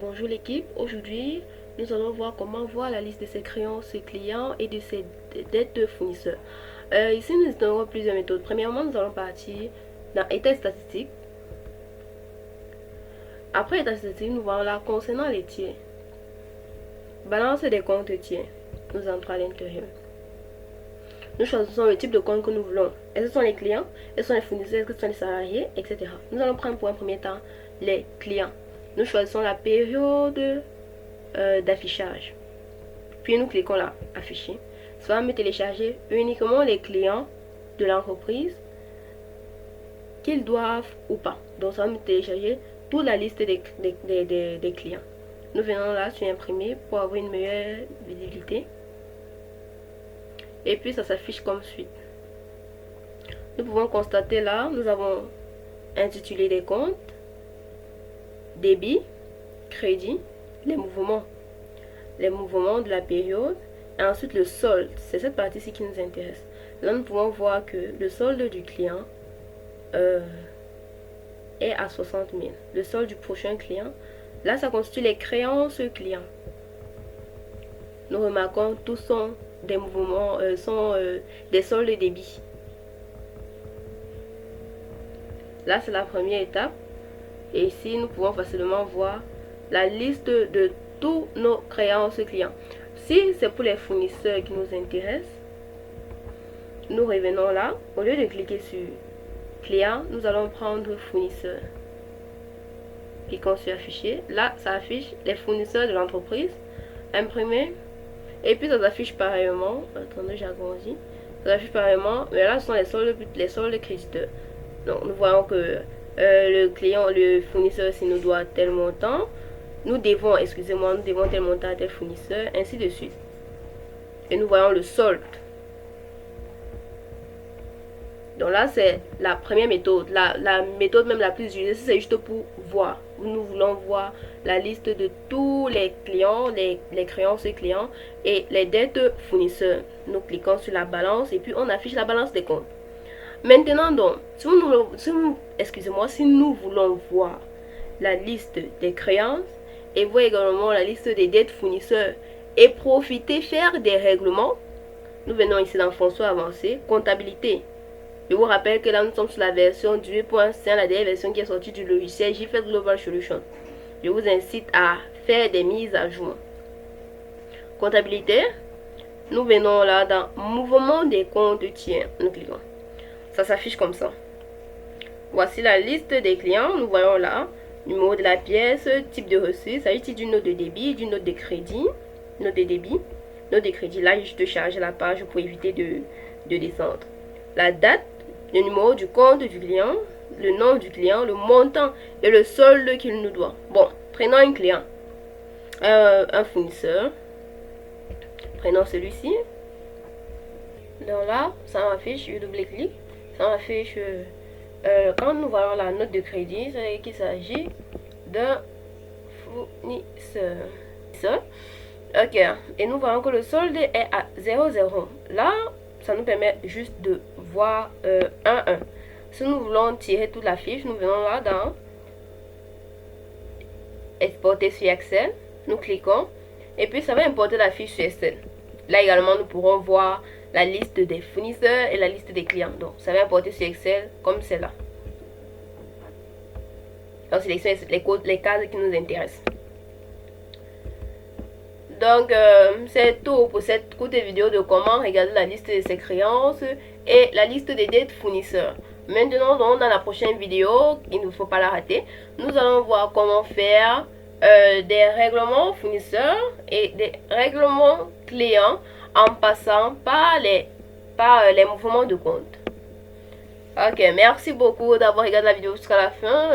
Bonjour l'équipe, aujourd'hui nous allons voir comment voir la liste de ses créances clients et de ses dettes fournisseurs. Ici nous utilisons plusieurs méthodes. Premièrement, nous allons partir dans état statistique. Après état statistique, nous voyons là concernant les tiers. Balance des comptes tiers. Nous entrons à l'intérieur. Nous choisissons le type de compte que nous voulons. Est-ce que ce sont les clients, est-ce que ce sont les fournisseurs, est-ce que ce sont les salariés, etc. Nous allons prendre pour un premier temps les clients. Nous choisissons la période d'affichage. Puis nous cliquons là, afficher. Ça va me télécharger uniquement les clients de l'entreprise qu'ils doivent ou pas. Donc ça va me télécharger toute la liste des clients. Nous venons là sur imprimer pour avoir une meilleure visibilité. Et puis ça s'affiche comme suit. Nous pouvons constater là, nous avons intitulé des comptes, débit, crédit, les mouvements de la période, et ensuite le solde. C'est cette partie-ci qui nous intéresse. Là, nous pouvons voir que le solde du client est à 60 000. Le solde du prochain client, là, ça constitue les créances clients. Nous remarquons tous sont des mouvements, des soldes débit. Là, c'est la première étape. Et ici, nous pouvons facilement voir la liste de tous nos créances clients. Si c'est pour les fournisseurs qui nous intéressent, nous revenons là. Au lieu de cliquer sur client, nous allons prendre fournisseur. Cliquons sur afficher. Là, ça affiche les fournisseurs de l'entreprise. Imprimer. Et puis, ça s'affiche pareillement. Attendez, j'agrandis. Ça s'affiche pareillement. Mais là, ce sont les soldes créditeurs. Donc, nous voyons que le fournisseur, s'il nous doit tel montant, nous devons tel montant à tel fournisseur, ainsi de suite. Et nous voyons le solde. Donc là, c'est la première méthode. La méthode même la plus utilisée, c'est juste pour voir. Nous voulons voir la liste de tous les clients, les créances clients et les dettes fournisseurs. Nous cliquons sur la balance et puis on affiche la balance des comptes. Maintenant donc, si nous voulons voir la liste des créances et voir également la liste des dettes fournisseurs et profiter faire des règlements, nous venons ici dans fonction avancée, comptabilité. Je vous rappelle que là nous sommes sur la version du 8.5, la dernière version qui est sortie du logiciel JFET Global Solution. Je vous incite à faire des mises à jour. Comptabilité, nous venons là dans mouvement des comptes tiers, nous cliquons. Ça s'affiche comme ça. Voici la liste des clients. Nous voyons là numéro de la pièce, type de reçu. Ça s'agit d'une note de débit, d'une note de crédit, note de débit, note de crédit. Là, je te charge la page pour éviter de descendre. La date, le numéro du compte du client, le nom du client, le montant et le solde qu'il nous doit. Bon, prenons un client, un fournisseur. Prenons celui-ci. Donc là, ça m'affiche, je double-clique. Ça m'affiche quand nous voyons la note de crédit, c'est qu'il s'agit d'un fournisseur. Ok, et nous voyons que le solde est à 0,0. Là, ça nous permet juste de voir 1,1. Si nous voulons tirer toute la fiche, nous venons là dans exporter sur Excel. Nous cliquons et puis ça va importer la fiche sur Excel. Là également, nous pourrons voir la liste des fournisseurs et la liste des clients. Donc, ça va importer sur Excel comme c'est là. On sélectionne les cases qui nous intéressent. Donc, c'est tout pour cette courte vidéo de comment regarder la liste de ses créances et la liste des dettes fournisseurs. Maintenant, donc, dans la prochaine vidéo, il ne faut pas la rater, nous allons voir comment faire des règlements fournisseurs et des règlements clients en passant par les mouvements de compte. Ok, merci beaucoup d'avoir regardé la vidéo jusqu'à la fin.